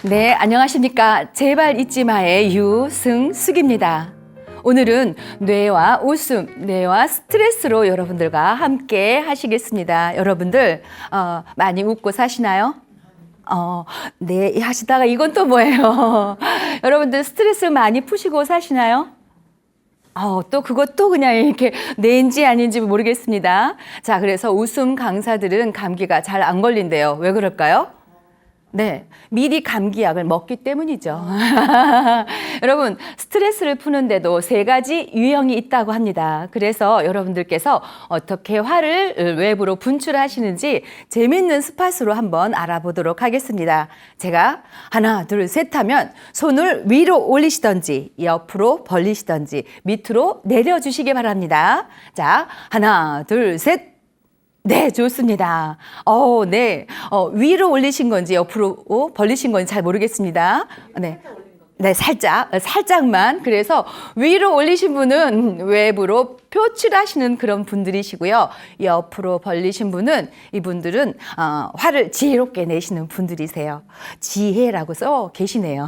네, 안녕하십니까. 제발 잊지 마의 유승숙입니다. 오늘은 뇌와 웃음, 뇌와 스트레스로 여러분들과 함께 하시겠습니다. 여러분들 많이 웃고 사시나요? 네, 하시다가 이건 또 뭐예요? 여러분들 스트레스 많이 푸시고 사시나요? 또 그것도 그냥 이렇게 내인지 아닌지 모르겠습니다. 자, 그래서 웃음 강사들은 감기가 잘 안 걸린대요. 왜 그럴까요? 네, 미리 감기약을 먹기 때문이죠. 여러분, 스트레스를 푸는데도 세 가지 유형이 있다고 합니다. 그래서 여러분들께서 어떻게 화를 외부로 분출하시는지 재밌는 스팟으로 한번 알아보도록 하겠습니다. 제가 하나, 둘, 셋 하면 손을 위로 올리시던지 옆으로 벌리시던지 밑으로 내려주시기 바랍니다. 자, 하나, 둘, 셋. 네, 좋습니다. 네. 위로 올리신 건지 옆으로 벌리신 건지 잘 모르겠습니다. 네. 네, 살짝만. 그래서 위로 올리신 분은 외부로 표출하시는 그런 분들이시고요. 옆으로 벌리신 분은 이분들은 화를 지혜롭게 내시는 분들이세요. 지혜라고 써 계시네요.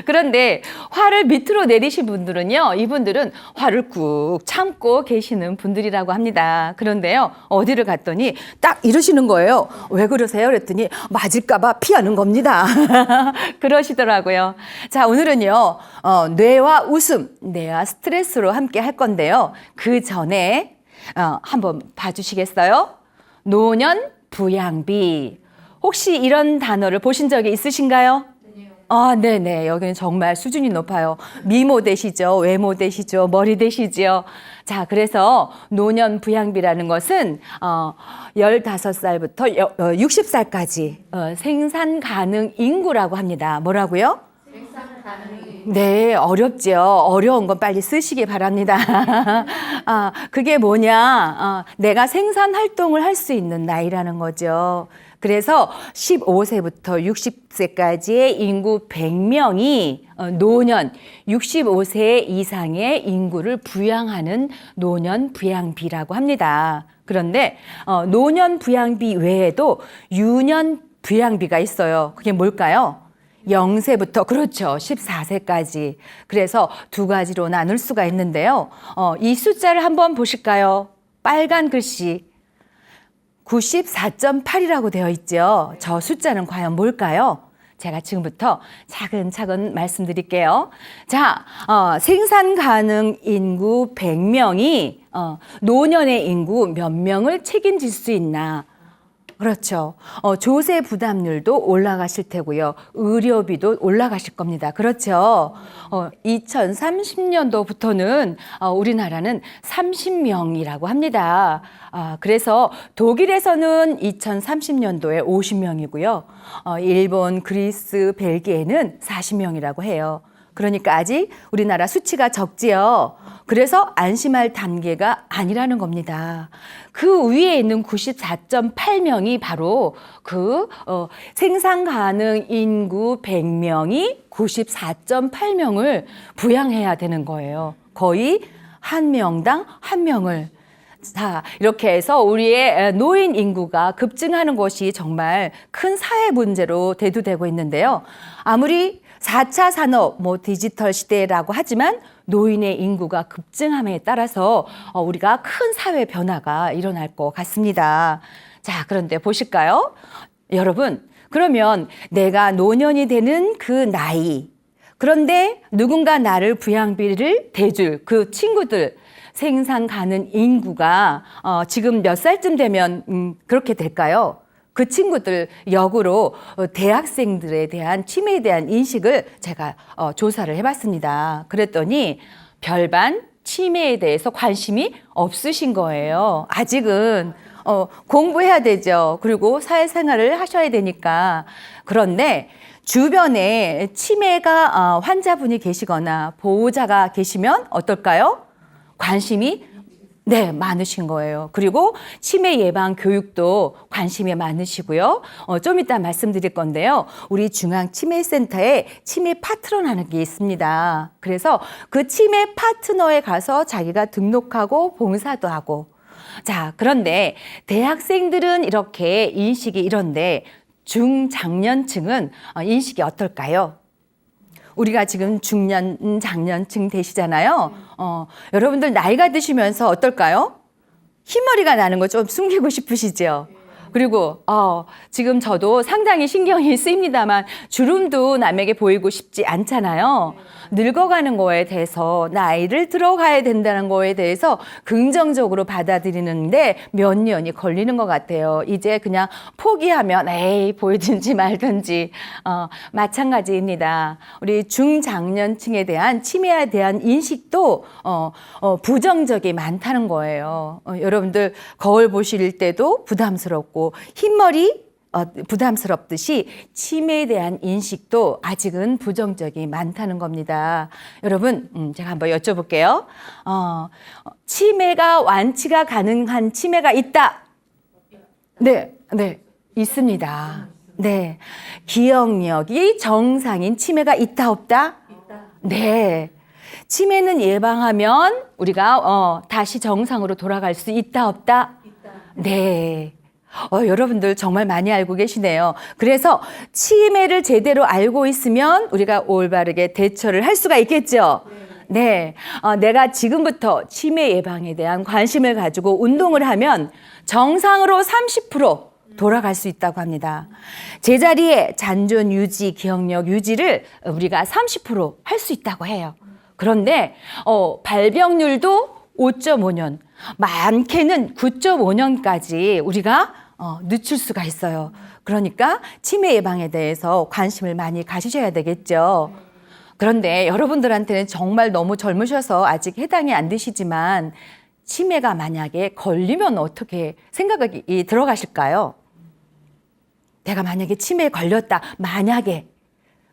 그런데 화를 밑으로 내리신 분들은요. 이분들은 화를 꾹 참고 계시는 분들이라고 합니다. 그런데요. 어디를 갔더니 딱 이러시는 거예요. 왜 그러세요? 그랬더니 맞을까 봐 피하는 겁니다. 그러시더라고요. 자, 오늘은요, 뇌와 웃음, 뇌와 스트레스로 함께 할 건데요. 그 전에, 한번 봐주시겠어요? 노년 부양비. 혹시 이런 단어를 보신 적이 있으신가요? 네네. 여기는 정말 수준이 높아요. 미모 되시죠? 외모 되시죠? 머리 되시죠? 자, 그래서 노년 부양비라는 것은 15살부터 60살까지 생산 가능 인구라고 합니다. 뭐라고요? 네, 어렵죠. 어려운 건 빨리 쓰시기 바랍니다. 그게 뭐냐? 내가 생산 활동을 할 수 있는 나이라는 거죠. 그래서 15세부터 60세까지의 인구 100명이 노년 65세 이상의 인구를 부양하는 노년 부양비라고 합니다. 그런데 노년 부양비 외에도 유년 부양비가 있어요. 그게 뭘까요? 0세부터 그렇죠. 14세까지. 그래서 두 가지로 나눌 수가 있는데요. 이 숫자를 한번 보실까요? 빨간 글씨 94.8이라고 되어 있죠. 저 숫자는 과연 뭘까요? 제가 지금부터 차근차근 말씀드릴게요. 자, 생산 가능 인구 100명이 노년의 인구 몇 명을 책임질 수 있나? 그렇죠. 조세 부담률도 올라가실 테고요. 의료비도 올라가실 겁니다. 그렇죠. 2030년도부터는 우리나라는 30명이라고 합니다. 그래서 독일에서는 2030년도에 50명이고요. 일본, 그리스, 벨기에는 40명이라고 해요. 그러니까 아직 우리나라 수치가 적지요. 그래서 안심할 단계가 아니라는 겁니다. 그 위에 있는 94.8명이 바로 그 생산 가능 인구 100명이 94.8명을 부양해야 되는 거예요. 거의 한 명당 한 명을. 자, 이렇게 해서 우리의 노인 인구가 급증하는 것이 정말 큰 사회 문제로 대두되고 있는데요. 아무리 4차 산업, 디지털 시대라고 하지만 노인의 인구가 급증함에 따라서 우리가 큰 사회 변화가 일어날 것 같습니다. 자, 그런데 보실까요? 여러분, 그러면 내가 노년이 되는 그 나이, 그런데 누군가 나를 부양비를 대줄 그 친구들, 생산 가능 인구가 지금 몇 살쯤 되면 그렇게 될까요? 그 친구들 역으로 대학생들에 대한 치매에 대한 인식을 제가 조사를 해봤습니다. 그랬더니 별반 치매에 대해서 관심이 없으신 거예요. 아직은 공부해야 되죠. 그리고 사회생활을 하셔야 되니까. 그런데 주변에 치매가 환자분이 계시거나 보호자가 계시면 어떨까요? 관심이 많으신 거예요. 그리고 치매 예방 교육도 관심이 많으시고요. 좀 이따 말씀드릴 건데요. 우리 중앙치매센터에 치매 파트너라는 게 있습니다. 그래서 그 치매 파트너에 가서 자기가 등록하고 봉사도 하고. 자, 그런데 대학생들은 이렇게 인식이 이런데 중장년층은 인식이 어떨까요? 우리가 지금 중년, 장년층 되시잖아요. 여러분들 나이가 드시면서 어떨까요? 흰머리가 나는 거 좀 숨기고 싶으시죠? 그리고 지금 저도 상당히 신경이 쓰입니다만 주름도 남에게 보이고 싶지 않잖아요. 늙어가는 거에 대해서 나이를 들어가야 된다는 거에 대해서 긍정적으로 받아들이는데 몇 년이 걸리는 것 같아요. 이제 그냥 포기하면 에이 보이든지 말든지 마찬가지입니다. 우리 중장년층에 대한 치매에 대한 인식도 부정적이 많다는 거예요. 여러분들 거울 보실 때도 부담스럽고 흰머리 부담스럽듯이 치매에 대한 인식도 아직은 부정적이 많다는 겁니다. 여러분, 제가 한번 여쭤볼게요. 치매가 완치가 가능한 치매가 있다? 네, 있습니다. 네. 기억력이 정상인 치매가 있다, 없다? 네. 치매는 예방하면 우리가 다시 정상으로 돌아갈 수 있다, 없다? 네. 여러분들 정말 많이 알고 계시네요. 그래서 치매를 제대로 알고 있으면 우리가 올바르게 대처를 할 수가 있겠죠. 네. 내가 지금부터 치매 예방에 대한 관심을 가지고 운동을 하면 정상으로 30% 돌아갈 수 있다고 합니다. 제자리에 잔존 유지, 기억력 유지를 우리가 30% 할 수 있다고 해요. 그런데 발병률도 5.5년, 많게는 9.5년까지 우리가 늦출 수가 있어요. 그러니까 치매 예방에 대해서 관심을 많이 가지셔야 되겠죠. 그런데 여러분들한테는 정말 너무 젊으셔서 아직 해당이 안 되시지만 치매가 만약에 걸리면 어떻게 생각이 들어가실까요? 내가 만약에 치매에 걸렸다, 만약에.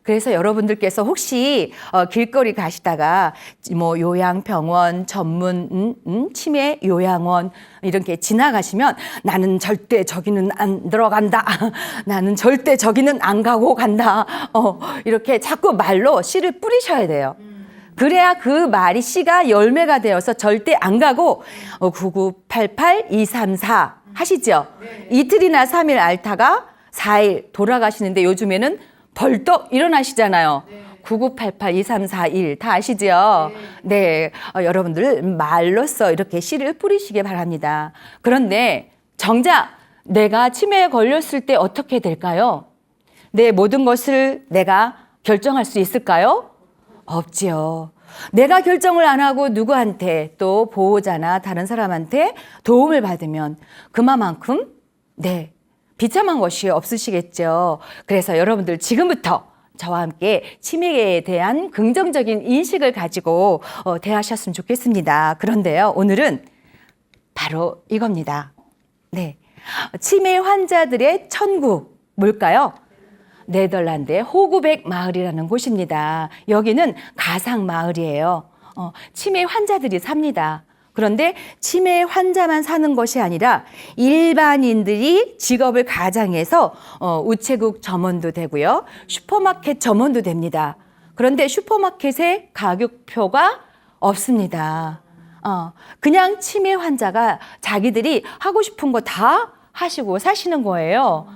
그래서 여러분들께서 혹시 길거리 가시다가 뭐 요양병원 전문 치매 요양원 이렇게 지나가시면 나는 절대 저기는 안 들어간다. 나는 절대 저기는 안 가고 간다. 이렇게 자꾸 말로 씨를 뿌리셔야 돼요. 그래야 그 말이 씨가 열매가 되어서 절대 안 가고 9988-234 하시죠. 이틀이나 3일 앓다가 4일 돌아가시는데 요즘에는 벌떡 일어나시잖아요. 9988-2341 다 아시죠? 네. 여러분들 말로써 이렇게 씨를 뿌리시기 바랍니다. 그런데 정작 내가 치매에 걸렸을 때 어떻게 될까요? 내 모든 것을 내가 결정할 수 있을까요? 없지요. 내가 결정을 안 하고 누구한테 또 보호자나 다른 사람한테 도움을 받으면 그만큼 비참한 것이 없으시겠죠. 그래서 여러분들 지금부터 저와 함께 치매에 대한 긍정적인 인식을 가지고 대하셨으면 좋겠습니다. 그런데요, 오늘은 바로 이겁니다. 네, 치매 환자들의 천국, 뭘까요? 네덜란드의 호구백 마을이라는 곳입니다. 여기는 가상 마을이에요. 치매 환자들이 삽니다. 그런데 치매 환자만 사는 것이 아니라 일반인들이 직업을 가장해서 우체국 점원도 되고요. 슈퍼마켓 점원도 됩니다. 그런데 슈퍼마켓에 가격표가 없습니다. 그냥 치매 환자가 자기들이 하고 싶은 거 다 하시고 사시는 거예요.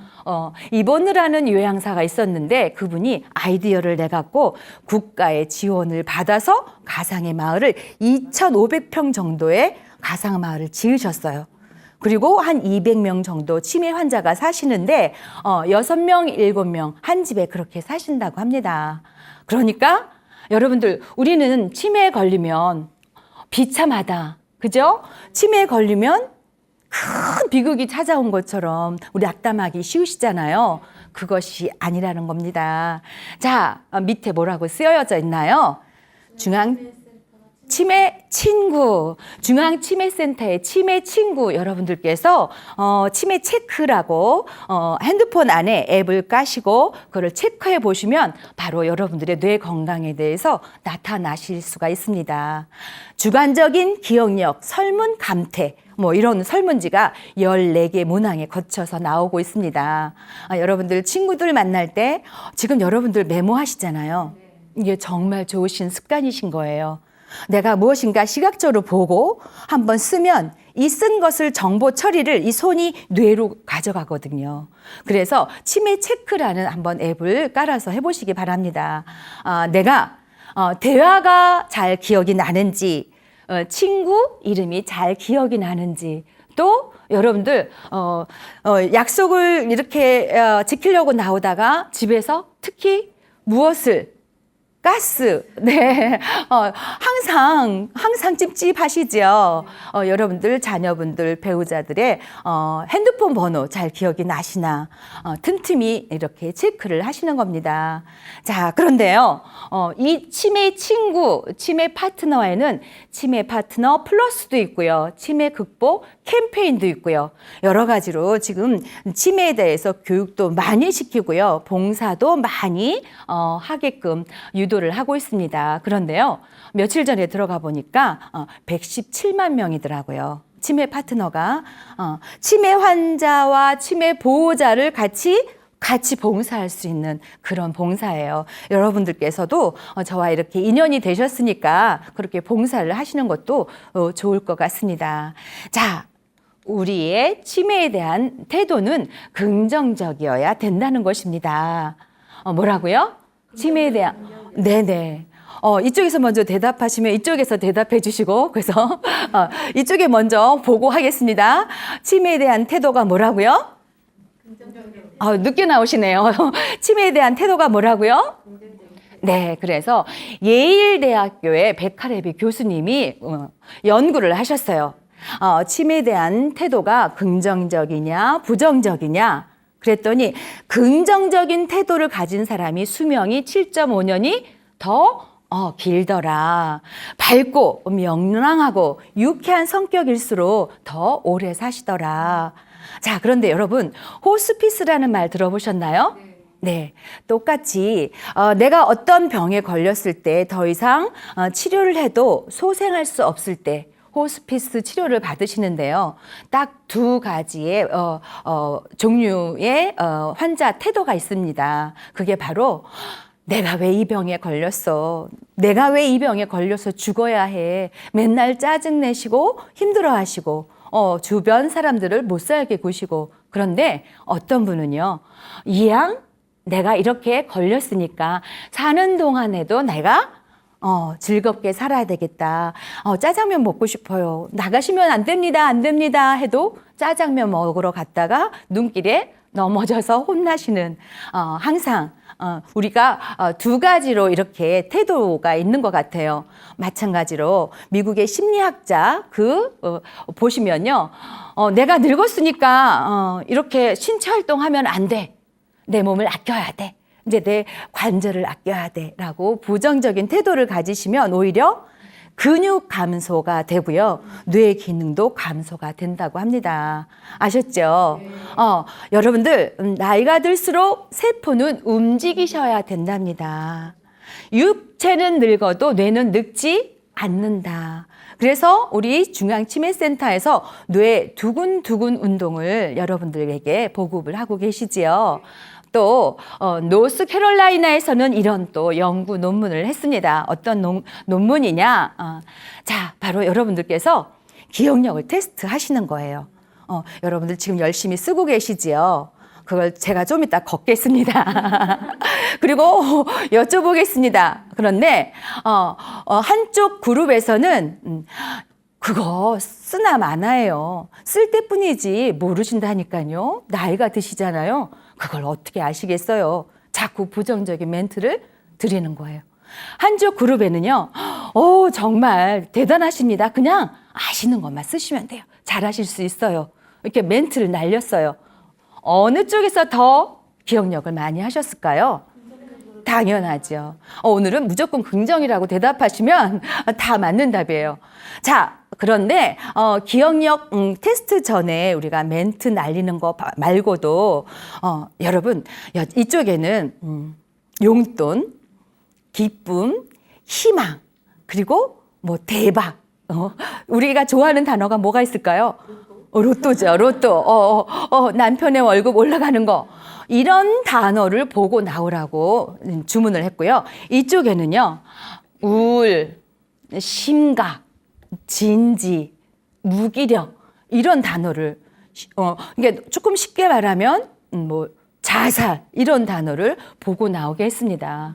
입원을 하는 요양사가 있었는데 그분이 아이디어를 내갖고 국가의 지원을 받아서 가상의 마을을 2,500평 정도의 가상 마을을 지으셨어요. 그리고 한 200명 정도 치매 환자가 사시는데 6명, 7명 한 집에 그렇게 사신다고 합니다. 그러니까 여러분들 우리는 치매에 걸리면 비참하다. 그죠? 치매에 걸리면 큰 비극이 찾아온 것처럼 우리 악담하기 쉬우시잖아요. 그것이 아니라는 겁니다. 자, 밑에 뭐라고 쓰여져 있나요? 중앙치매센터의 치매 친구 여러분들께서 치매 체크라고 핸드폰 안에 앱을 까시고 그걸 체크해 보시면 바로 여러분들의 뇌 건강에 대해서 나타나실 수가 있습니다. 주관적인 기억력, 설문 감퇴 이런 설문지가 14개 문항에 거쳐서 나오고 있습니다. 여러분들 친구들 만날 때 지금 여러분들 메모하시잖아요. 이게 정말 좋으신 습관이신 거예요. 내가 무엇인가 시각적으로 보고 한번 쓰면 이 쓴 것을 정보 처리를 이 손이 뇌로 가져가거든요. 그래서 치매 체크라는 한번 앱을 깔아서 해보시기 바랍니다. 내가 대화가 잘 기억이 나는지, 친구 이름이 잘 기억이 나는지, 또 여러분들 약속을 이렇게 지키려고 나오다가 집에서 특히 무엇을 가스, 네, 항상 찝찝하시죠. 여러분들, 자녀분들, 배우자들의 핸드폰 번호 잘 기억이 나시나, 틈틈이 이렇게 체크를 하시는 겁니다. 자, 그런데요, 이 치매 친구, 치매 파트너에는 치매 파트너 플러스도 있고요, 치매 극복 캠페인도 있고요. 여러 가지로 지금 치매에 대해서 교육도 많이 시키고요, 봉사도 많이 하게끔 유도를 하고 있습니다. 그런데요, 며칠 전에 들어가 보니까 117만 명이더라고요. 치매 파트너가 치매 환자와 치매 보호자를 같이 봉사할 수 있는 그런 봉사예요. 여러분들께서도 저와 이렇게 인연이 되셨으니까 그렇게 봉사를 하시는 것도 좋을 것 같습니다. 자, 우리의 치매에 대한 태도는 긍정적이어야 된다는 것입니다. 뭐라고요? 치매에 대한, 네네. 이쪽에서 먼저 대답하시면 이쪽에서 대답해 주시고, 그래서 이쪽에 먼저 보고 하겠습니다. 치매에 대한 태도가 뭐라고요? 늦게 나오시네요. 치매에 대한 태도가 뭐라고요? 네, 그래서 예일대학교의 백하레비 교수님이 연구를 하셨어요. 치매에 대한 태도가 긍정적이냐, 부정적이냐. 그랬더니 긍정적인 태도를 가진 사람이 수명이 7.5년이 더 길더라. 밝고 명랑하고 유쾌한 성격일수록 더 오래 사시더라. 자, 그런데 여러분, 호스피스라는 말 들어보셨나요? 네, 똑같이 내가 어떤 병에 걸렸을 때 더 이상 치료를 해도 소생할 수 없을 때 호스피스 치료를 받으시는데요. 딱 두 가지의 종류의 환자 태도가 있습니다. 그게 바로 내가 왜 이 병에 걸렸어? 내가 왜 이 병에 걸려서 죽어야 해? 맨날 짜증내시고 힘들어하시고 주변 사람들을 못 살게 구시고. 그런데 어떤 분은요, 이왕 내가 이렇게 걸렸으니까 사는 동안에도 내가 즐겁게 살아야 되겠다. 짜장면 먹고 싶어요. 나가시면 안 됩니다. 안 됩니다. 해도 짜장면 먹으러 갔다가 눈길에 넘어져서 혼나시는, 항상 우리가 두 가지로 이렇게 태도가 있는 것 같아요. 마찬가지로 미국의 심리학자 보시면요, 내가 늙었으니까 이렇게 신체 활동하면 안 돼. 내 몸을 아껴야 돼. 이제 내 관절을 아껴야 돼. 라고 부정적인 태도를 가지시면 오히려 근육 감소가 되고요. 뇌 기능도 감소가 된다고 합니다. 아셨죠? 여러분들, 나이가 들수록 세포는 움직이셔야 된답니다. 육체는 늙어도 뇌는 늙지 않는다. 그래서 우리 중앙치매센터에서 뇌 두근두근 운동을 여러분들에게 보급을 하고 계시지요. 또 노스캐롤라이나에서는 이런 또 연구 논문을 했습니다. 어떤 논문이냐? 자, 바로 여러분들께서 기억력을 테스트 하시는 거예요. 여러분들 지금 열심히 쓰고 계시지요. 그걸 제가 좀 이따 걷겠습니다. 그리고 여쭤보겠습니다. 그런데 한쪽 그룹에서는 그거 쓰나 마나예요. 쓸 때뿐이지 모르신다니까요. 나이가 드시잖아요. 그걸 어떻게 아시겠어요? 자꾸 부정적인 멘트를 드리는 거예요. 한쪽 그룹에는요, 정말 대단하십니다. 그냥 아시는 것만 쓰시면 돼요. 잘하실 수 있어요. 이렇게 멘트를 날렸어요. 어느 쪽에서 더 기억력을 많이 하셨을까요? 당연하죠. 오늘은 무조건 긍정이라고 대답하시면 다 맞는 답이에요. 자, 그런데 기억력 테스트 전에 우리가 멘트 날리는 거 말고도 여러분, 이쪽에는 용돈, 기쁨, 희망, 그리고 뭐 대박. 우리가 좋아하는 단어가 뭐가 있을까요? 로또죠, 로또. 남편의 월급 올라가는 거. 이런 단어를 보고 나오라고 주문을 했고요. 이쪽에는요, 우울, 심각, 진지, 무기력, 이런 단어를 이게 조금 쉽게 말하면 뭐 자살 이런 단어를 보고 나오게 했습니다.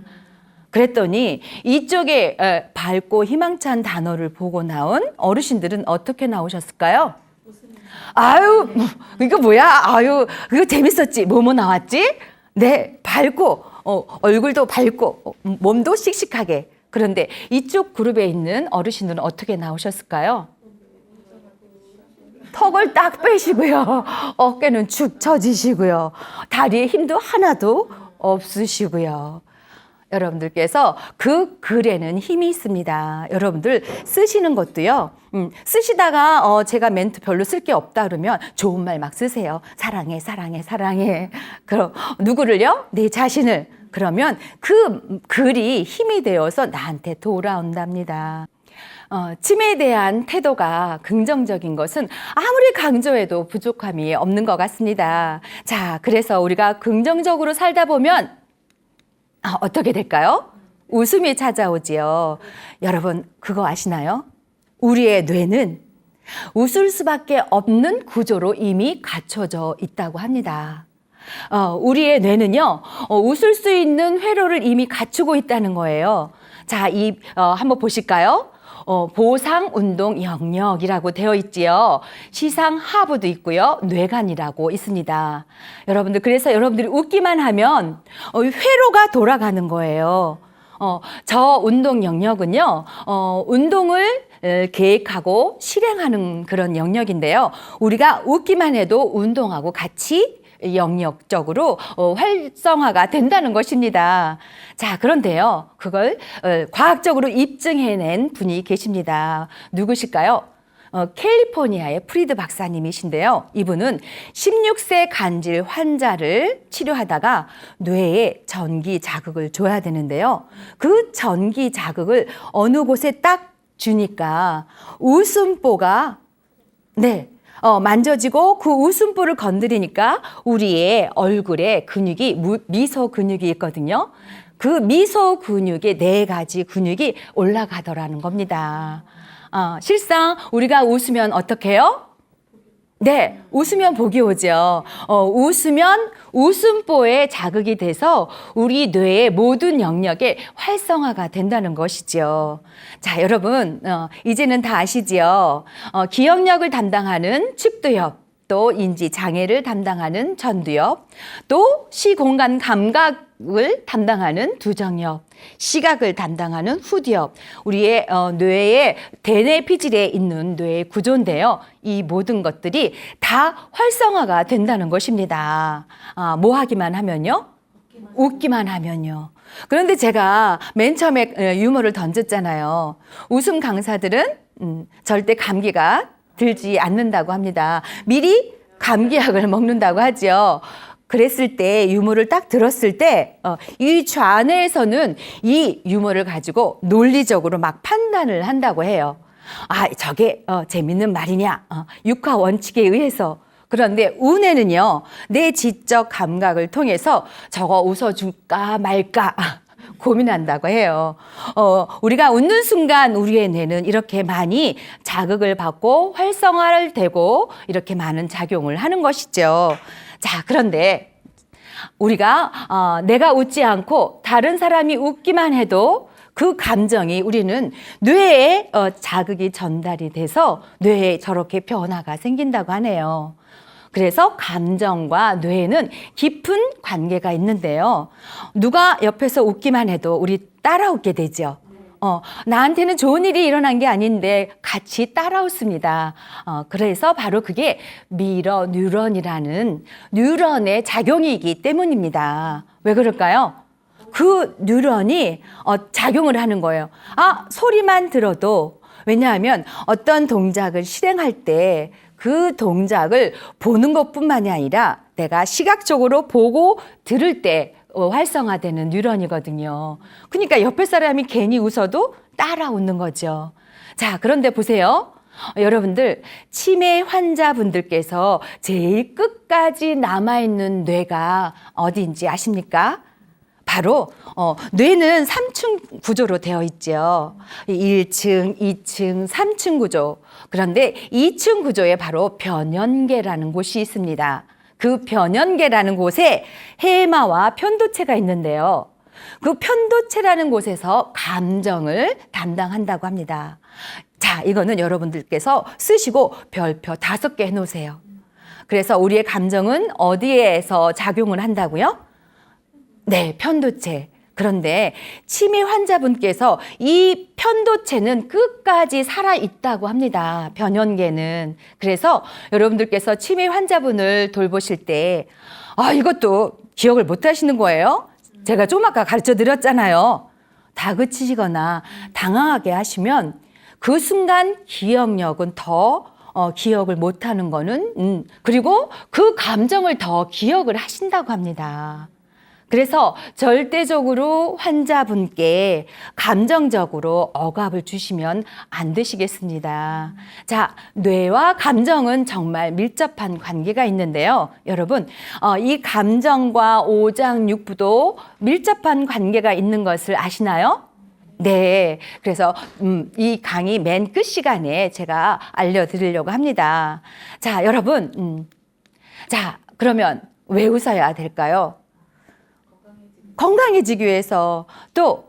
그랬더니 이쪽에 밝고 희망찬 단어를 보고 나온 어르신들은 어떻게 나오셨을까요? 아유, 이거 뭐야? 아유, 이거 재밌었지? 뭐뭐 나왔지? 네, 밝고, 얼굴도 밝고, 몸도 씩씩하게. 그런데 이쪽 그룹에 있는 어르신들은 어떻게 나오셨을까요? 턱을 딱 빼시고요. 어깨는 축 처지시고요. 다리에 힘도 하나도 없으시고요. 여러분들께서 그 글에는 힘이 있습니다. 여러분들 쓰시는 것도요. 쓰시다가 제가 멘트 별로 쓸 게 없다 그러면 좋은 말 막 쓰세요. 사랑해, 사랑해, 사랑해. 그럼 누구를요? 내 자신을. 그러면 그 글이 힘이 되어서 나한테 돌아온답니다. 치매에 대한 태도가 긍정적인 것은 아무리 강조해도 부족함이 없는 것 같습니다. 자, 그래서 우리가 긍정적으로 살다 보면 어떻게 될까요? 웃음이 찾아오지요. 여러분, 그거 아시나요? 우리의 뇌는 웃을 수밖에 없는 구조로 이미 갖춰져 있다고 합니다. 우리의 뇌는요, 웃을 수 있는 회로를 이미 갖추고 있다는 거예요. 자, 한번 보실까요? 보상 운동 영역이라고 되어 있지요. 시상 하부도 있고요. 뇌관이라고 있습니다. 여러분들, 그래서 여러분들이 웃기만 하면 회로가 돌아가는 거예요. 저 운동 영역은요, 운동을 계획하고 실행하는 그런 영역인데요. 우리가 웃기만 해도 운동하고 같이 영역적으로 활성화가 된다는 것입니다. 자, 그런데요, 그걸 과학적으로 입증해낸 분이 계십니다. 누구실까요? 캘리포니아의 프리드 박사님이신데요. 이분은 16세 간질 환자를 치료하다가 뇌에 전기 자극을 줘야 되는데요. 그 전기 자극을 어느 곳에 딱 주니까 웃음보가 만져지고 그 웃음보를 건드리니까 우리의 얼굴에 근육이 미소 근육이 있거든요. 그 미소 근육에 4가지 근육이 올라가더라는 겁니다. 실상 우리가 웃으면 어떻게 해요? 네, 웃으면 복이 오죠. 웃으면 웃음보에 자극이 돼서 우리 뇌의 모든 영역에 활성화가 된다는 것이죠. 자, 여러분, 이제는 다 아시지요? 기억력을 담당하는 측두엽, 또 인지 장애를 담당하는 전두엽, 또 시공간 감각을 담당하는 두정엽, 시각을 담당하는 후두엽, 우리의 뇌의 대뇌 피질에 있는 뇌의 구조인데요. 이 모든 것들이 다 활성화가 된다는 것입니다. 뭐 하기만 하면요? 웃기만 하면요. 그런데 제가 맨 처음에 유머를 던졌잖아요. 웃음 강사들은 절대 감기가 들지 않는다고 합니다. 미리 감기약을 먹는다고 하죠. 그랬을 때 유머를 딱 들었을 때 이 좌뇌에서는 이 유머를 가지고 논리적으로 막 판단을 한다고 해요. 저게 재밌는 말이냐? 육하 원칙에 의해서. 그런데 우뇌는요, 내 지적 감각을 통해서 저거 웃어줄까 말까 고민한다고 해요. 우리가 웃는 순간 우리의 뇌는 이렇게 많이 자극을 받고 활성화를 되고 이렇게 많은 작용을 하는 것이죠. 자, 그런데 우리가 내가 웃지 않고 다른 사람이 웃기만 해도 그 감정이 우리는 뇌에 자극이 전달이 돼서 뇌에 저렇게 변화가 생긴다고 하네요. 그래서 감정과 뇌에는 깊은 관계가 있는데요. 누가 옆에서 웃기만 해도 우리 따라 웃게 되죠. 나한테는 좋은 일이 일어난 게 아닌데 같이 따라 웃습니다. 그래서 바로 그게 미러 뉴런이라는 뉴런의 작용이기 때문입니다. 왜 그럴까요? 그 뉴런이 작용을 하는 거예요. 소리만 들어도, 왜냐하면 어떤 동작을 실행할 때 그 동작을 보는 것뿐만이 아니라 내가 시각적으로 보고 들을 때 활성화되는 뉴런이거든요. 그러니까 옆에 사람이 괜히 웃어도 따라 웃는 거죠. 자, 그런데 보세요. 여러분들, 치매 환자분들께서 제일 끝까지 남아있는 뇌가 어디인지 아십니까? 바로 뇌는 3층 구조로 되어 있죠. 1층, 2층, 3층 구조. 그런데 2층 구조에 바로 변연계라는 곳이 있습니다. 그 변연계라는 곳에 해마와 편도체가 있는데요. 그 편도체라는 곳에서 감정을 담당한다고 합니다. 자, 이거는 여러분들께서 쓰시고 별표 5개 해놓으세요. 그래서 우리의 감정은 어디에서 작용을 한다고요? 네, 편도체. 그런데 치매 환자분께서 이 편도체는 끝까지 살아있다고 합니다. 변연계는. 그래서 여러분들께서 치매 환자분을 돌보실 때 이것도 기억을 못 하시는 거예요? 제가 좀 아까 가르쳐 드렸잖아요. 다그치시거나 당황하게 하시면 그 순간 기억력은 더 기억을 못하는 거는 그리고 그 감정을 더 기억을 하신다고 합니다. 그래서 절대적으로 환자분께 감정적으로 억압을 주시면 안 되시겠습니다. 자, 뇌와 감정은 정말 밀접한 관계가 있는데요. 여러분, 이 감정과 오장육부도 밀접한 관계가 있는 것을 아시나요? 네. 그래서 이 강의 맨 끝 시간에 제가 알려드리려고 합니다. 자, 여러분. 자, 그러면 왜 웃어야 될까요? 건강해지기 위해서. 또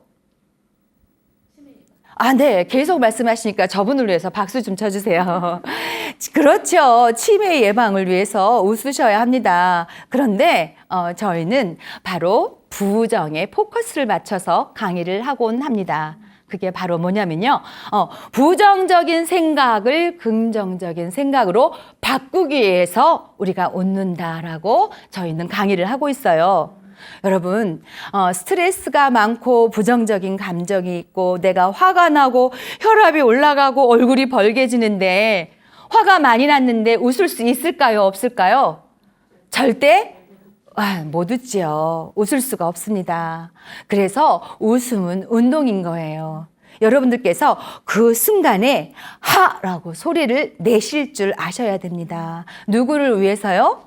네. 계속 말씀하시니까 저분을 위해서 박수 좀 쳐주세요. 그렇죠. 치매 예방을 위해서 웃으셔야 합니다. 그런데 저희는 바로 부정에 포커스를 맞춰서 강의를 하곤 합니다. 그게 바로 뭐냐면요. 부정적인 생각을 긍정적인 생각으로 바꾸기 위해서 우리가 웃는다라고 저희는 강의를 하고 있어요. 여러분, 스트레스가 많고 부정적인 감정이 있고 내가 화가 나고 혈압이 올라가고 얼굴이 벌개지는데 화가 많이 났는데 웃을 수 있을까요? 없을까요? 절대 못 웃지요. 웃을 수가 없습니다. 그래서 웃음은 운동인 거예요. 여러분들께서 그 순간에 하라고 소리를 내실 줄 아셔야 됩니다. 누구를 위해서요?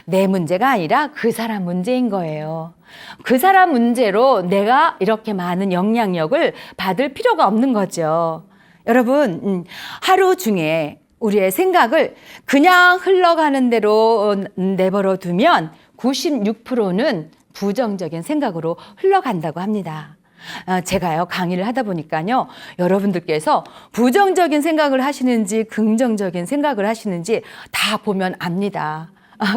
내 문제가 아니라 그 사람 문제인 거예요. 그 사람 문제로 내가 이렇게 많은 영향력을 받을 필요가 없는 거죠. 여러분, 하루 중에 우리의 생각을 그냥 흘러가는 대로 내버려 두면 96%는 부정적인 생각으로 흘러간다고 합니다. 제가요, 강의를 하다 보니까요, 여러분들께서 부정적인 생각을 하시는지 긍정적인 생각을 하시는지 다 보면 압니다.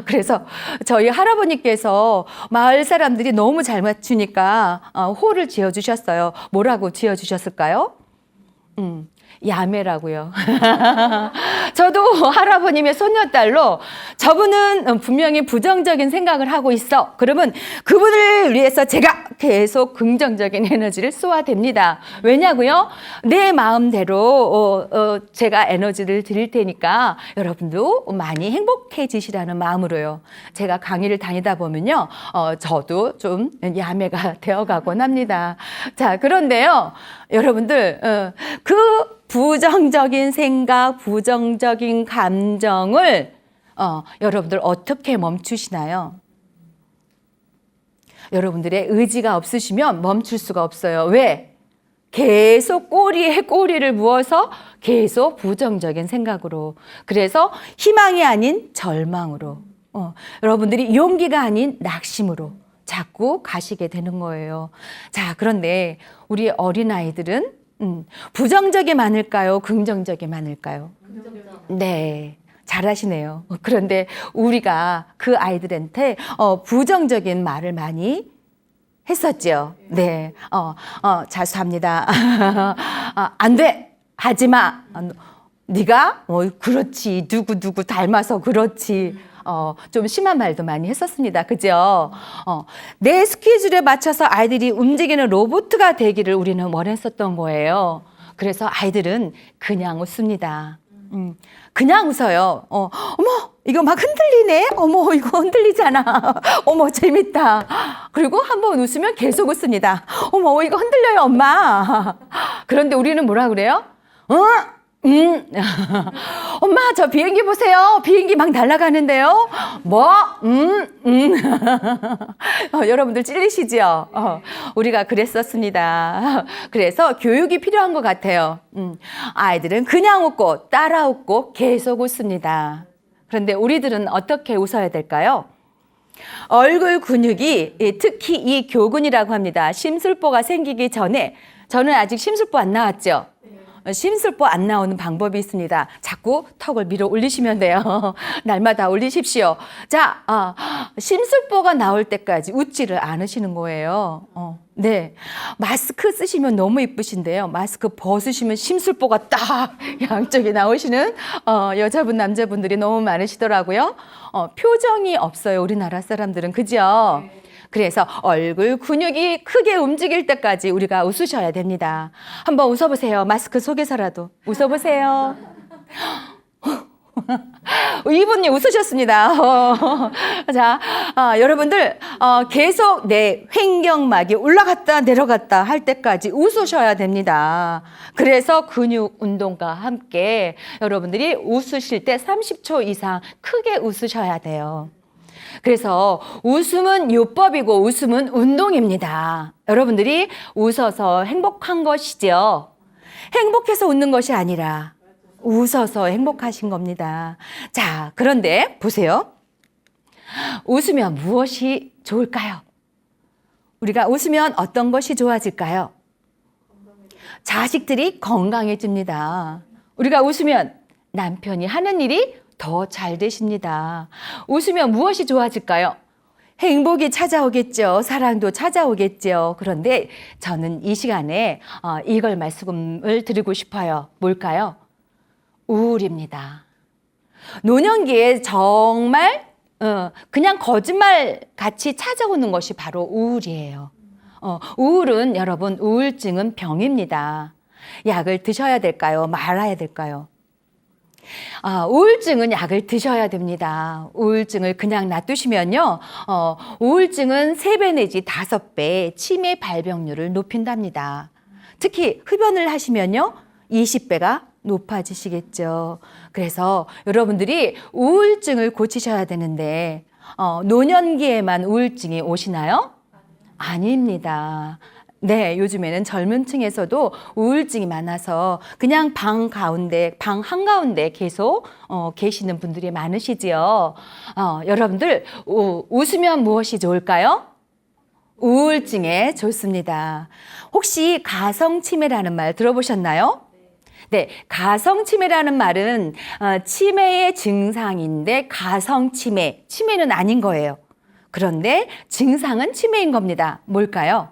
그래서 저희 할아버님께서 마을 사람들이 너무 잘 맞추니까 호를 지어주셨어요. 뭐라고 지어주셨을까요? 야매라고요. 저도 할아버님의 손녀딸로 저분은 분명히 부정적인 생각을 하고 있어. 그러면 그분을 위해서 제가 계속 긍정적인 에너지를 쏘아댑니다. 왜냐고요? 내 마음대로 제가 에너지를 드릴 테니까 여러분도 많이 행복해지시라는 마음으로요. 제가 강의를 다니다 보면요. 저도 좀 야매가 되어가곤 합니다. 자, 그런데요. 여러분들 그 부정적인 생각, 부정적인 감정을 여러분들 어떻게 멈추시나요? 여러분들의 의지가 없으시면 멈출 수가 없어요. 왜? 계속 꼬리에 꼬리를 부어서 계속 부정적인 생각으로. 그래서 희망이 아닌 절망으로. 여러분들이 용기가 아닌 낙심으로 자꾸 가시게 되는 거예요. 자, 그런데 우리 어린아이들은 부정적이 많을까요? 긍정적이 많을까요? 긍정적. 네, 잘하시네요. 그런데 우리가 그 아이들한테 부정적인 말을 많이 했었죠. 네, 자수합니다. 안 돼, 하지 마. 네가 그렇지, 누구 닮아서 그렇지. 좀 심한 말도 많이 했었습니다. 그죠? 내 스케줄에 맞춰서 아이들이 움직이는 로봇가 되기를 우리는 원했었던 거예요. 그래서 아이들은 그냥 웃습니다. 그냥 웃어요. 어머, 이거 막 흔들리네? 어머, 이거 흔들리잖아. 어머, 재밌다. 그리고 한번 웃으면 계속 웃습니다. 어머, 이거 흔들려요, 엄마. 그런데 우리는 뭐라 그래요? 엄마, 저 비행기 보세요. 비행기 막 날아가는데요. 뭐? 여러분들 찔리시죠? 우리가 그랬었습니다. 그래서 교육이 필요한 것 같아요. 아이들은 그냥 웃고 따라 웃고 계속 웃습니다. 그런데 우리들은 어떻게 웃어야 될까요? 얼굴 근육이 특히 이 교근이라고 합니다. 심술보가 생기기 전에 저는 아직 심술보 안 나왔죠? 심술보 안 나오는 방법이 있습니다. 자꾸 턱을 밀어 올리시면 돼요. 날마다 올리십시오. 자, 심술보가 나올 때까지 웃지를 않으시는 거예요. 네. 마스크 쓰시면 너무 이쁘신데요. 마스크 벗으시면 심술보가 딱 양쪽에 나오시는 여자분, 남자분들이 너무 많으시더라고요. 표정이 없어요. 우리나라 사람들은. 그죠? 그래서 얼굴 근육이 크게 움직일 때까지 우리가 웃으셔야 됩니다. 한번 웃어보세요. 마스크 속에서라도. 웃어보세요. 이분이 웃으셨습니다. 자, 여러분들 계속 내 횡격막이 올라갔다 내려갔다 할 때까지 웃으셔야 됩니다. 그래서 근육 운동과 함께 여러분들이 웃으실 때 30초 이상 크게 웃으셔야 돼요. 그래서 웃음은 요법이고 웃음은 운동입니다. 여러분들이 웃어서 행복한 것이죠. 행복해서 웃는 것이 아니라 웃어서 행복하신 겁니다. 자, 그런데 보세요. 웃으면 무엇이 좋을까요? 우리가 웃으면 어떤 것이 좋아질까요? 자식들이 건강해집니다. 우리가 웃으면 남편이 하는 일이 더 잘 되십니다. 웃으면 무엇이 좋아질까요? 행복이 찾아오겠죠. 사랑도 찾아오겠죠. 그런데 저는 이 시간에 이걸 말씀을 드리고 싶어요. 뭘까요? 우울입니다. 노년기에 정말 그냥 거짓말 같이 찾아오는 것이 바로 우울이에요. 우울은 여러분, 우울증은 병입니다. 약을 드셔야 될까요? 말아야 될까요? 우울증은 약을 드셔야 됩니다. 우울증을 그냥 놔두시면요, 우울증은 3배 내지 5배 치매 발병률을 높인답니다. 특히 흡연을 하시면요, 20배가 높아지시겠죠. 그래서 여러분들이 우울증을 고치셔야 되는데, 노년기에만 우울증이 오시나요? 아닙니다. 네, 요즘에는 젊은 층에서도 우울증이 많아서 그냥 방 한가운데 계속 계시는 분들이 많으시지요. 여러분들, 웃으면 무엇이 좋을까요? 우울증에 좋습니다. 혹시 가성치매라는 말 들어보셨나요? 네, 가성치매라는 말은 치매의 증상인데 가성치매, 치매는 아닌 거예요. 그런데 증상은 치매인 겁니다. 뭘까요?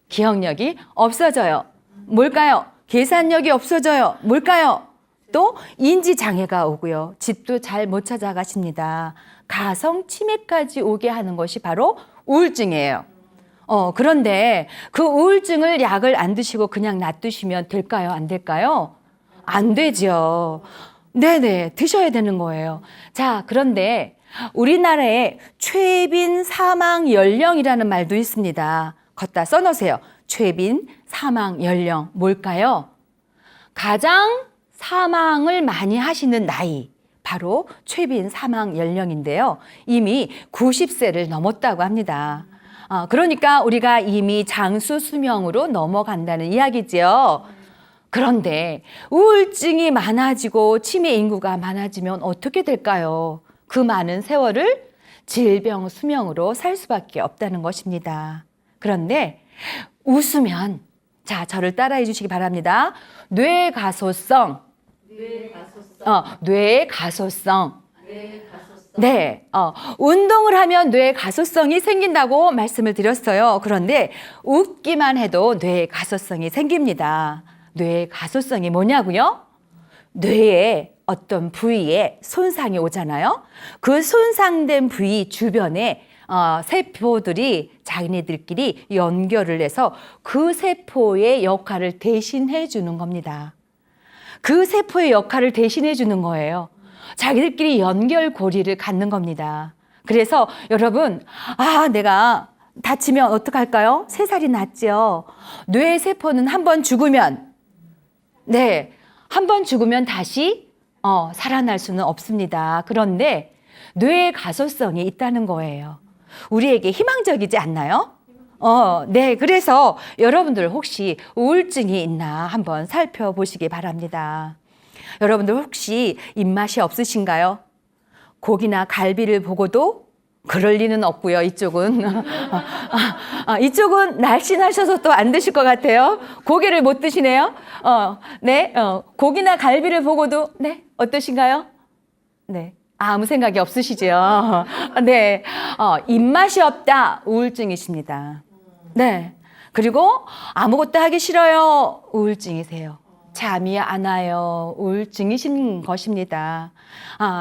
기억력이 없어져요. 뭘까요? 계산력이 없어져요. 뭘까요? 또 인지장애가 오고요. 집도 잘 못 찾아가십니다. 가성치매까지 오게 하는 것이 바로 우울증이에요. 그런데 그 우울증을 약을 안 드시고 그냥 놔두시면 될까요? 안 될까요? 안 되죠. 네네, 드셔야 되는 거예요. 자, 그런데 우리나라에 최빈 사망 연령이라는 말도 있습니다. 걷다 써놓으세요. 최빈 사망 연령 뭘까요? 가장 사망을 많이 하시는 나이, 바로 최빈 사망 연령인데요. 이미 90세를 넘었다고 합니다. 그러니까 우리가 이미 장수 수명으로 넘어간다는 이야기지요. 그런데 우울증이 많아지고 치매 인구가 많아지면 어떻게 될까요? 그 많은 세월을 질병 수명으로 살 수밖에 없다는 것입니다. 그런데 웃으면, 자, 저를 따라해 주시기 바랍니다. 뇌가소성. 뇌가소성. 네, 운동을 하면 뇌가소성이 생긴다고 말씀을 드렸어요. 그런데 웃기만 해도 뇌가소성이 생깁니다. 뇌가소성이 뭐냐고요? 뇌에 어떤 부위에 손상이 오잖아요. 그 손상된 부위 주변에 세포들이 자기네들끼리 연결을 해서 그 세포의 역할을 대신해 주는 겁니다. 그 세포의 역할을 대신해 주는 거예요. 자기들끼리 연결고리를 갖는 겁니다. 그래서 여러분, 내가 다치면 어떡할까요? 3살이 낫죠. 뇌 세포는 한번 죽으면, 네, 한 번 죽으면 다시 살아날 수는 없습니다. 그런데 뇌의 가소성이 있다는 거예요. 우리에게 희망적이지 않나요? 네. 그래서 여러분들 혹시 우울증이 있나 한번 살펴보시기 바랍니다. 여러분들 혹시 입맛이 없으신가요? 고기나 갈비를 보고도 그럴 리는 없고요. 이쪽은 이쪽은 날씬하셔서 또 안 드실 것 같아요. 고기를 못 드시네요. 네, 고기나 갈비를 보고도 네 어떠신가요? 네, 아무 생각이 없으시죠. 네, 입맛이 없다 우울증이십니다. 네, 그리고 아무것도 하기 싫어요 우울증이세요. 잠이 안 와요 우울증이신 것입니다.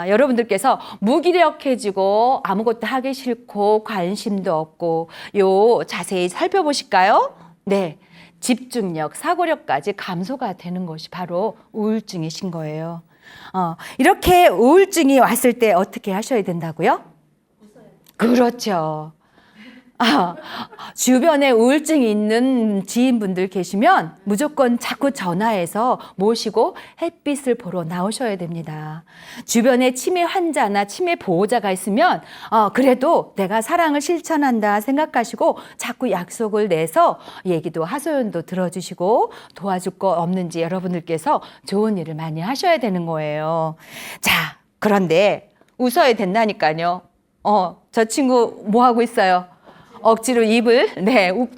여러분들께서 무기력해지고 아무것도 하기 싫고 관심도 없고 자세히 살펴보실까요? 네, 집중력, 사고력까지 감소가 되는 것이 바로 우울증이신 거예요. 이렇게 우울증이 왔을 때 어떻게 하셔야 된다고요? 그렇죠. 주변에 우울증이 있는 지인분들 계시면 무조건 자꾸 전화해서 모시고 햇빛을 보러 나오셔야 됩니다. 주변에 치매 환자나 치매 보호자가 있으면 그래도 내가 사랑을 실천한다 생각하시고 자꾸 약속을 내서 얘기도 하소연도 들어주시고 도와줄 거 없는지 여러분들께서 좋은 일을 많이 하셔야 되는 거예요. 자, 그런데 웃어야 된다니까요. 저 친구 뭐 하고 있어요? 억지로 입을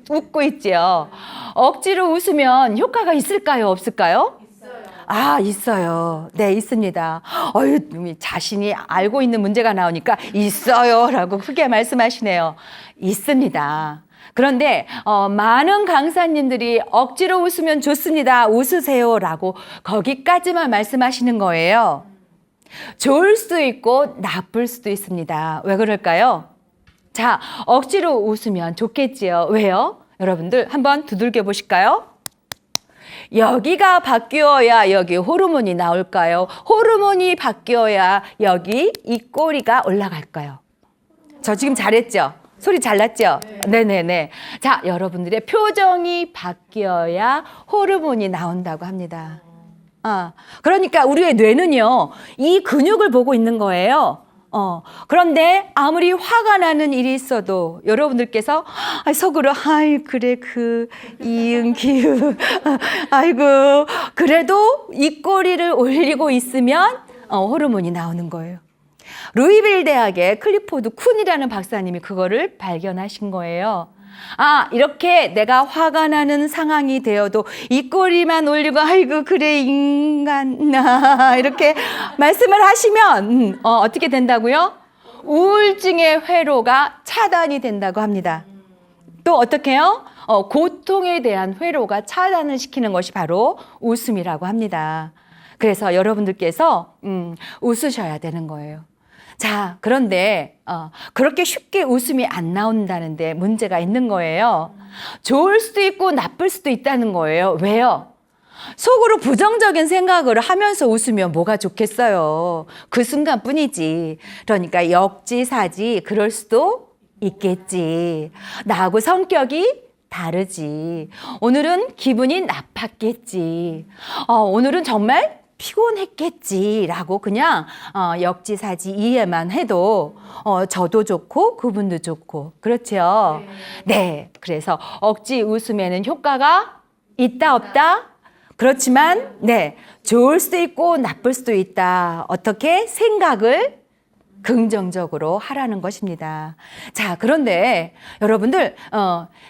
웃고 있죠. 억지로 웃으면 효과가 있을까요? 없을까요? 있어요. 있어요. 네, 있습니다. 자신이 알고 있는 문제가 나오니까 있어요 라고 크게 말씀하시네요. 있습니다. 그런데 많은 강사님들이 억지로 웃으면 좋습니다. 웃으세요 라고 거기까지만 말씀하시는 거예요. 좋을 수도 있고 나쁠 수도 있습니다. 왜 그럴까요? 자, 억지로 웃으면 좋겠지요. 왜요? 여러분들 한번 두들겨 보실까요? 여기가 바뀌어야 여기 호르몬이 나올까요? 호르몬이 바뀌어야 여기 입꼬리가 올라갈까요? 저 지금 잘했죠? 소리 잘 났죠? 네네네. 자, 여러분들의 표정이 바뀌어야 호르몬이 나온다고 합니다. 그러니까 우리의 뇌는요, 이 근육을 보고 있는 거예요. 그런데 아무리 화가 나는 일이 있어도 여러분들께서 속으로 그래 이응 기응 아이고 그래도 입꼬리를 올리고 있으면 호르몬이 나오는 거예요. 루이빌 대학의 클리포드 쿤이라는 박사님이 그거를 발견하신 거예요. 이렇게 내가 화가 나는 상황이 되어도 입꼬리만 올리고 아이고 그래 인간 나 이렇게 말씀을 하시면 어떻게 된다고요? 우울증의 회로가 차단이 된다고 합니다. 또 어떻게 해요? 고통에 대한 회로가 차단을 시키는 것이 바로 웃음이라고 합니다. 그래서 여러분들께서 웃으셔야 되는 거예요. 자, 그런데 그렇게 쉽게 웃음이 안 나온다는데 문제가 있는 거예요. 좋을 수도 있고 나쁠 수도 있다는 거예요. 왜요? 속으로 부정적인 생각을 하면서 웃으면 뭐가 좋겠어요. 그 순간뿐이지. 그러니까 역지사지 그럴 수도 있겠지. 나하고 성격이 다르지. 오늘은 기분이 나빴겠지. 오늘은 정말 피곤했겠지라고 그냥 역지사지 이해만 해도 저도 좋고 그분도 좋고 그렇죠. 네, 그래서 억지 웃음에는 효과가 있다 없다? 그렇지만 네, 좋을 수도 있고 나쁠 수도 있다. 어떻게 생각을 긍정적으로 하라는 것입니다. 자, 그런데 여러분들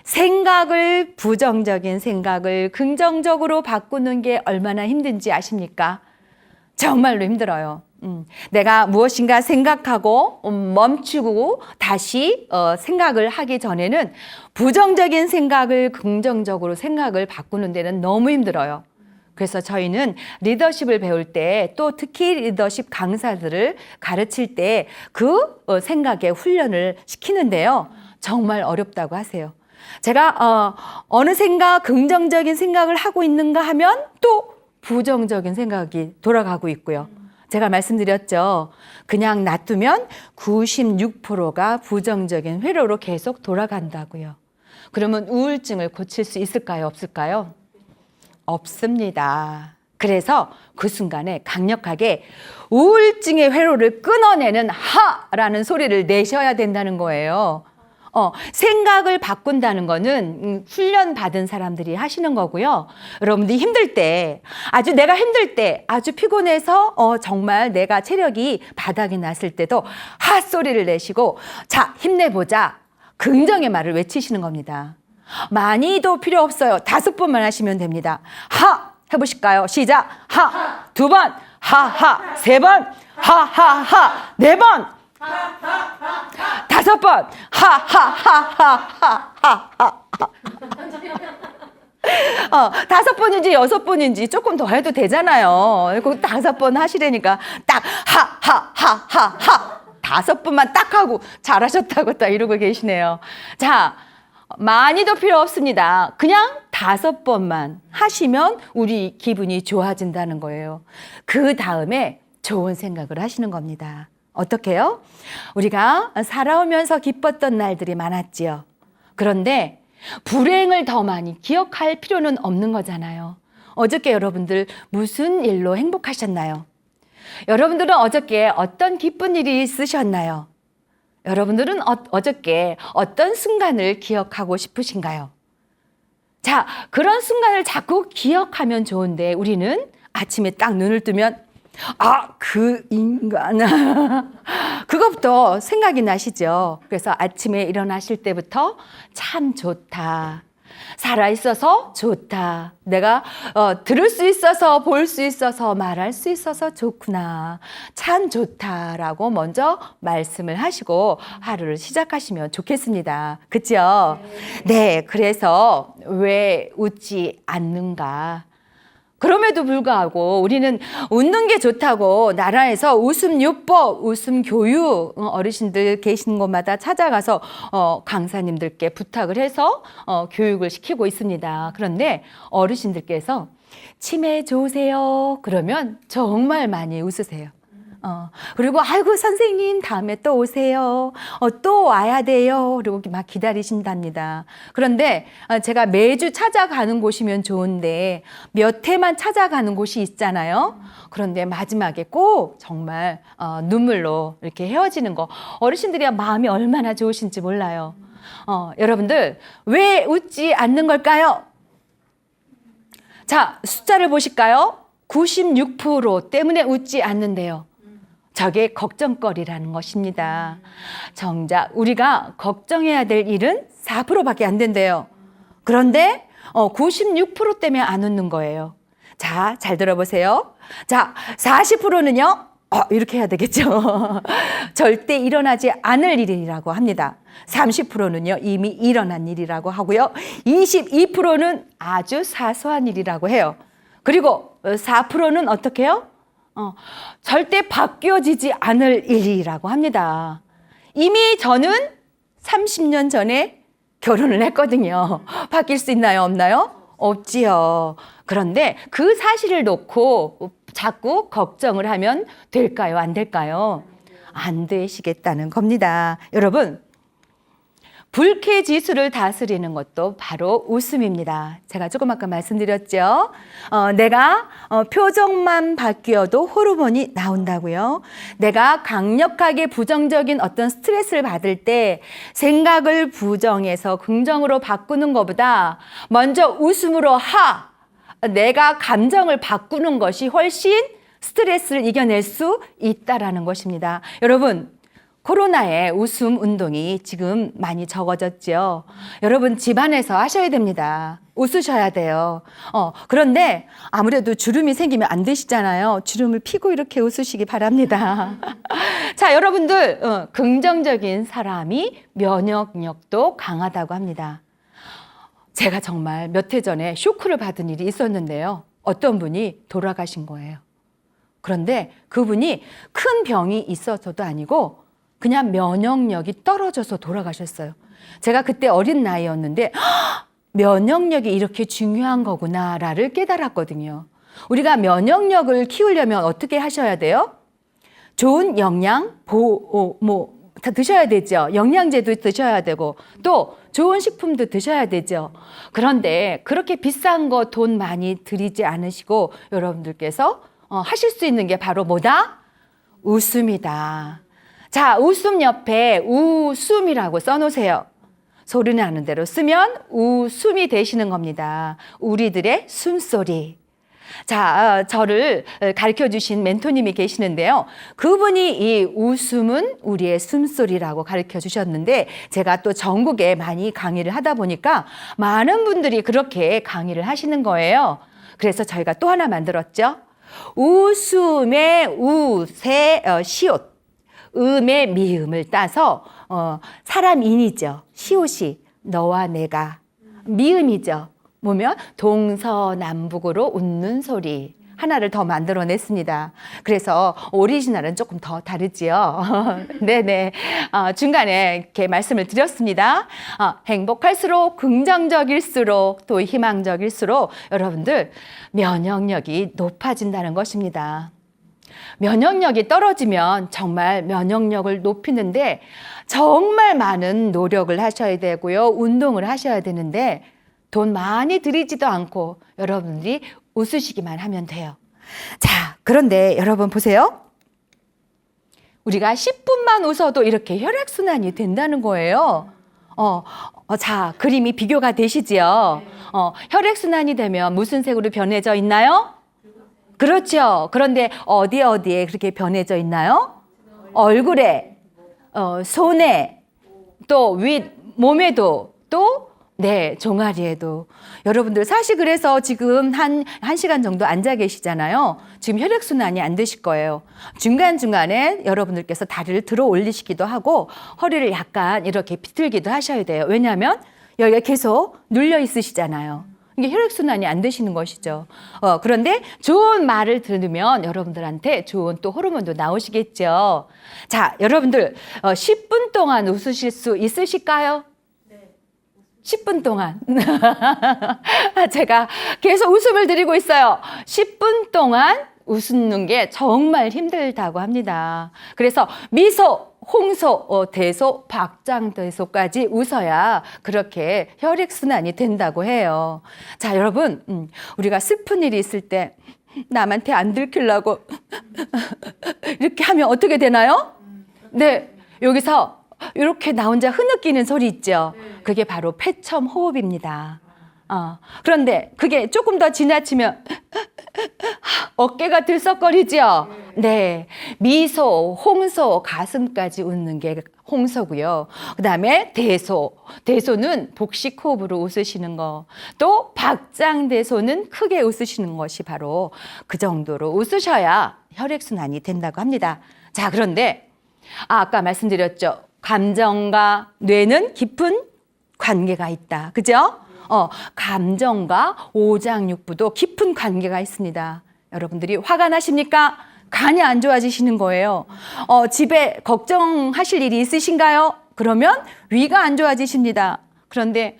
생각을 부정적인 생각을 긍정적으로 바꾸는 게 얼마나 힘든지 아십니까? 정말로 힘들어요. 내가 무엇인가 생각하고 멈추고 다시 생각을 하기 전에는 부정적인 생각을 긍정적으로 생각을 바꾸는 데는 너무 힘들어요. 그래서 저희는 리더십을 배울 때 또 특히 리더십 강사들을 가르칠 때 그 생각에 훈련을 시키는데요. 정말 어렵다고 하세요. 제가 어느 생각, 긍정적인 생각을 하고 있는가 하면 또 부정적인 생각이 돌아가고 있고요. 제가 말씀드렸죠. 그냥 놔두면 96%가 부정적인 회로로 계속 돌아간다고요. 그러면 우울증을 고칠 수 있을까요? 없을까요? 없습니다. 그래서 그 순간에 강력하게 우울증의 회로를 끊어내는 하라는 소리를 내셔야 된다는 거예요. 생각을 바꾼다는 거는 훈련받은 사람들이 하시는 거고요. 여러분들이 힘들 때, 내가 힘들 때, 아주 피곤해서 정말 내가 체력이 바닥이 났을 때도 하 소리를 내시고, 자, 힘내보자. 긍정의 말을 외치시는 겁니다. 많이도 필요 없어요. 5번만 하시면 됩니다. 하! 해보실까요? 시작! 하! 2번! 하하! 3번! 하하하! 4번! 5번! 하하하하하하하! 5번인지 6번인지 조금 더 해도 되잖아요. 5번 하시라니까 딱 하하하하하 5번만 딱 하고 잘하셨다고 딱 이러고 계시네요. 자, 많이도 필요 없습니다. 그냥 5번만 하시면 우리 기분이 좋아진다는 거예요. 그 다음에 좋은 생각을 하시는 겁니다. 어떻게요? 우리가 살아오면서 기뻤던 날들이 많았지요. 그런데 불행을 더 많이 기억할 필요는 없는 거잖아요. 어저께 여러분들 무슨 일로 행복하셨나요? 여러분들은 어저께 어떤 기쁜 일이 있으셨나요? 여러분들은 어저께 어떤 순간을 기억하고 싶으신가요? 자, 그런 순간을 자꾸 기억하면 좋은데 우리는 아침에 딱 눈을 뜨면 그 인간 그것부터 생각이 나시죠. 그래서 아침에 일어나실 때부터 참 좋다. 살아있어서 좋다. 내가 들을 수 있어서 볼 수 있어서 말할 수 있어서 좋구나. 참 좋다라고 먼저 말씀을 하시고 하루를 시작하시면 좋겠습니다. 그렇죠? 네, 그래서 왜 웃지 않는가? 그럼에도 불구하고 우리는 웃는 게 좋다고 나라에서 웃음요법, 웃음교육 어르신들 계신 곳마다 찾아가서 강사님들께 부탁을 해서 교육을 시키고 있습니다. 그런데 어르신들께서 치매 좋으세요? 그러면 정말 많이 웃으세요. 그리고 아이고 선생님 다음에 또 오세요. 또 와야 돼요. 그리고 막 기다리신답니다. 그런데 제가 매주 찾아가는 곳이면 좋은데 몇 회만 찾아가는 곳이 있잖아요. 그런데 마지막에 꼭 정말 눈물로 이렇게 헤어지는 거 어르신들이 마음이 얼마나 좋으신지 몰라요. 여러분들 왜 웃지 않는 걸까요? 자, 숫자를 보실까요? 96% 때문에 웃지 않는데요. 저게 걱정거리라는 것입니다. 정작 우리가 걱정해야 될 일은 4%밖에 안 된대요. 그런데 96% 때문에 안 웃는 거예요. 자, 잘 들어보세요. 자, 40%는요. 이렇게 해야 되겠죠. 절대 일어나지 않을 일이라고 합니다. 30%는요. 이미 일어난 일이라고 하고요. 22%는 아주 사소한 일이라고 해요. 그리고 4%는 어떻게 해요? 절대 바뀌어지지 않을 일이라고 합니다. 이미 저는 30년 전에 결혼을 했거든요. 바뀔 수 있나요? 없나요? 없지요. 그런데 그 사실을 놓고 자꾸 걱정을 하면 될까요? 안 될까요? 안 되시겠다는 겁니다. 여러분, 불쾌지수를 다스리는 것도 바로 웃음입니다. 제가 조금 아까 말씀드렸죠. 내가 표정만 바뀌어도 호르몬이 나온다고요. 내가 강력하게 부정적인 어떤 스트레스를 받을 때 생각을 부정해서 긍정으로 바꾸는 것보다 먼저 웃음으로 내가 감정을 바꾸는 것이 훨씬 스트레스를 이겨낼 수 있다라는 것입니다. 여러분, 코로나의 웃음 운동이 지금 많이 적어졌죠. 여러분 집안에서 하셔야 됩니다. 웃으셔야 돼요. 그런데 아무래도 주름이 생기면 안 되시잖아요. 주름을 피고 이렇게 웃으시기 바랍니다. 자, 여러분들 긍정적인 사람이 면역력도 강하다고 합니다. 제가 정말 몇 해 전에 쇼크를 받은 일이 있었는데요. 어떤 분이 돌아가신 거예요. 그런데 그분이 큰 병이 있어서도 아니고 그냥 면역력이 떨어져서 돌아가셨어요. 제가 그때 어린 나이였는데 면역력이 이렇게 중요한 거구나를 깨달았거든요. 우리가 면역력을 키우려면 어떻게 하셔야 돼요? 좋은 영양, 다 드셔야 되죠. 영양제도 드셔야 되고 또 좋은 식품도 드셔야 되죠. 그런데 그렇게 비싼 거 돈 많이 들이지 않으시고 여러분들께서 하실 수 있는 게 바로 뭐다? 웃음이다. 자, 웃음 옆에 웃음이라고 써놓으세요. 소리 나는 대로 쓰면 웃음이 되시는 겁니다. 우리들의 숨소리. 자, 저를 가르쳐 주신 멘토님이 계시는데요. 그분이 이 웃음은 우리의 숨소리라고 가르쳐 주셨는데 제가 또 전국에 많이 강의를 하다 보니까 많은 분들이 그렇게 강의를 하시는 거예요. 그래서 저희가 또 하나 만들었죠. 웃음의 웃의 시옷, 음의 미음을 따서 사람인이죠. 시옷이 너와 내가, 미음이죠. 뭐면 동서남북으로 웃는 소리 하나를 더 만들어냈습니다. 그래서 오리지널은 조금 더 다르지요. 네네. 중간에 이렇게 말씀을 드렸습니다. 행복할수록 긍정적일수록 또 희망적일수록 여러분들 면역력이 높아진다는 것입니다. 면역력이 떨어지면 정말 면역력을 높이는데 정말 많은 노력을 하셔야 되고요. 운동을 하셔야 되는데 돈 많이 들이지도 않고 여러분들이 웃으시기만 하면 돼요. 자, 그런데 여러분 보세요. 우리가 10분만 웃어도 이렇게 혈액순환이 된다는 거예요. 자, 그림이 비교가 되시지요? 혈액순환이 되면 무슨 색으로 변해져 있나요? 그렇죠. 그런데 어디에 그렇게 변해져 있나요? 얼굴에, 손에, 또 몸에도, 또 네, 종아리에도. 여러분들 사실 그래서 지금 한 시간 정도 앉아 계시잖아요. 지금 혈액순환이 안 되실 거예요. 중간중간에 여러분들께서 다리를 들어 올리시기도 하고 허리를 약간 이렇게 비틀기도 하셔야 돼요. 왜냐하면 여기가 계속 눌려 있으시잖아요. 이게 혈액순환이 안 되시는 것이죠. 그런데 좋은 말을 들으면 여러분들한테 좋은 또 호르몬도 나오시겠죠. 자, 여러분들 10분 동안 웃으실 수 있으실까요? 10분 동안. 제가 계속 웃음을 드리고 있어요. 10분 동안 웃는 게 정말 힘들다고 합니다. 그래서 미소, 홍소, 대소, 박장대소까지 웃어야 그렇게 혈액순환이 된다고 해요. 자, 여러분, 우리가 슬픈 일이 있을 때 남한테 안 들키려고 이렇게 하면 어떻게 되나요? 네, 여기서 이렇게 나 혼자 흐느끼는 소리 있죠. 그게 바로 폐첨 호흡입니다. 그런데 그게 조금 더 지나치면 어깨가 들썩거리죠. 네, 미소, 홍소, 가슴까지 웃는 게 홍소고요. 그다음에 대소는 복식 호흡으로 웃으시는 거. 또 박장대소는 크게 웃으시는 것이 바로 그 정도로 웃으셔야 혈액순환이 된다고 합니다. 자, 그런데 아까 말씀드렸죠. 감정과 뇌는 깊은 관계가 있다. 그죠? 감정과 오장육부도 깊은 관계가 있습니다. 여러분들이 화가 나십니까? 간이 안 좋아지시는 거예요. 집에 걱정하실 일이 있으신가요? 그러면 위가 안 좋아지십니다. 그런데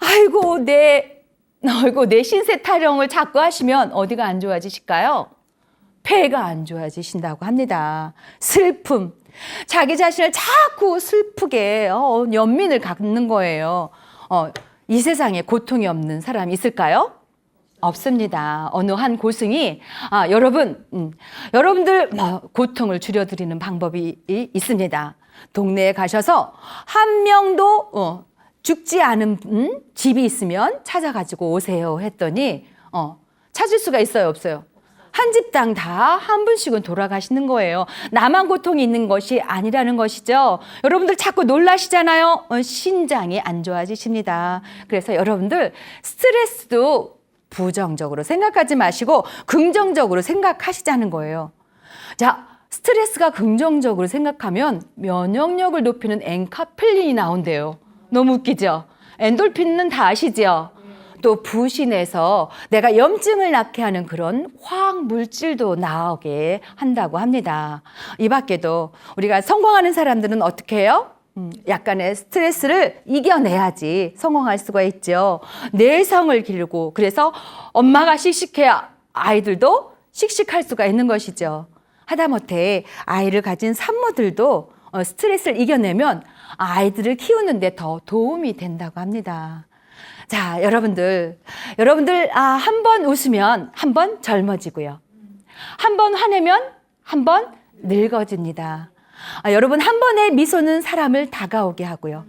아이고 내 신세 타령을 자꾸 하시면 어디가 안 좋아지실까요? 폐가 안 좋아지신다고 합니다. 슬픔. 자기 자신을 자꾸 슬프게 연민을 갖는 거예요. 이 세상에 고통이 없는 사람이 있을까요? 없습니다. 어느 한 고승이 여러분들 고통을 줄여드리는 방법이 있습니다. 동네에 가셔서 한 명도 죽지 않은 집이 있으면 찾아가지고 오세요 했더니 찾을 수가 있어요, 없어요? 한 집당 다 한 분씩은 돌아가시는 거예요. 나만 고통이 있는 것이 아니라는 것이죠. 여러분들 자꾸 놀라시잖아요. 신장이 안 좋아지십니다. 그래서 여러분들 스트레스도 부정적으로 생각하지 마시고 긍정적으로 생각하시자는 거예요. 자, 스트레스가 긍정적으로 생각하면 면역력을 높이는 엔카필린이 나온대요. 너무 웃기죠? 엔돌핀은 다 아시죠? 또 부신에서 내가 염증을 낫게 하는 그런 화학 물질도 나오게 한다고 합니다. 이 밖에도 우리가 성공하는 사람들은 어떻게 해요? 약간의 스트레스를 이겨내야지 성공할 수가 있죠. 내성을 기르고 그래서 엄마가 씩씩해야 아이들도 씩씩할 수가 있는 것이죠. 하다못해 아이를 가진 산모들도 스트레스를 이겨내면 아이들을 키우는데 더 도움이 된다고 합니다. 자, 여러분들, 한 번 웃으면 한 번 젊어지고요. 한 번 화내면 한 번 늙어집니다. 여러분, 한 번의 미소는 사람을 다가오게 하고요.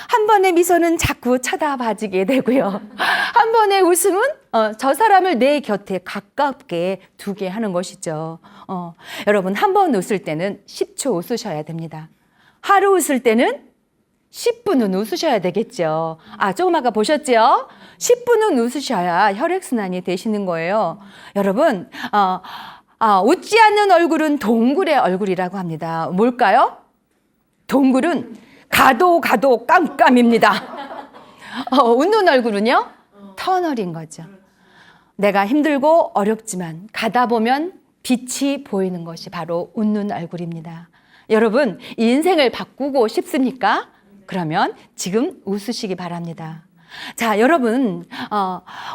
한 번의 미소는 자꾸 쳐다봐지게 되고요. 한 번의 웃음은 저 사람을 내 곁에 가깝게 두게 하는 것이죠. 여러분, 한 번 웃을 때는 10초 웃으셔야 됩니다. 하루 웃을 때는 10분은 웃으셔야 되겠죠. 조금 아까 보셨죠? 10분은 웃으셔야 혈액순환이 되시는 거예요. 여러분, 웃지 않는 얼굴은 동굴의 얼굴이라고 합니다. 뭘까요? 동굴은 가도 깜깜입니다. 웃는 얼굴은요? 터널인 거죠. 내가 힘들고 어렵지만 가다 보면 빛이 보이는 것이 바로 웃는 얼굴입니다. 여러분, 인생을 바꾸고 싶습니까? 그러면 지금 웃으시기 바랍니다. 자, 여러분,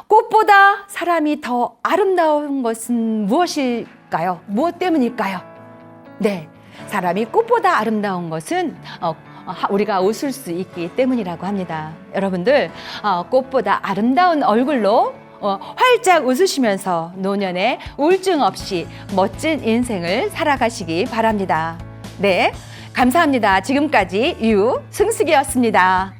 꽃보다 사람이 더 아름다운 것은 무엇일까요? 무엇 때문일까요? 네, 사람이 꽃보다 아름다운 것은 우리가 웃을 수 있기 때문이라고 합니다. 여러분들, 꽃보다 아름다운 얼굴로 활짝 웃으시면서 노년에 우울증 없이 멋진 인생을 살아가시기 바랍니다. 네, 감사합니다. 지금까지 유승숙이었습니다.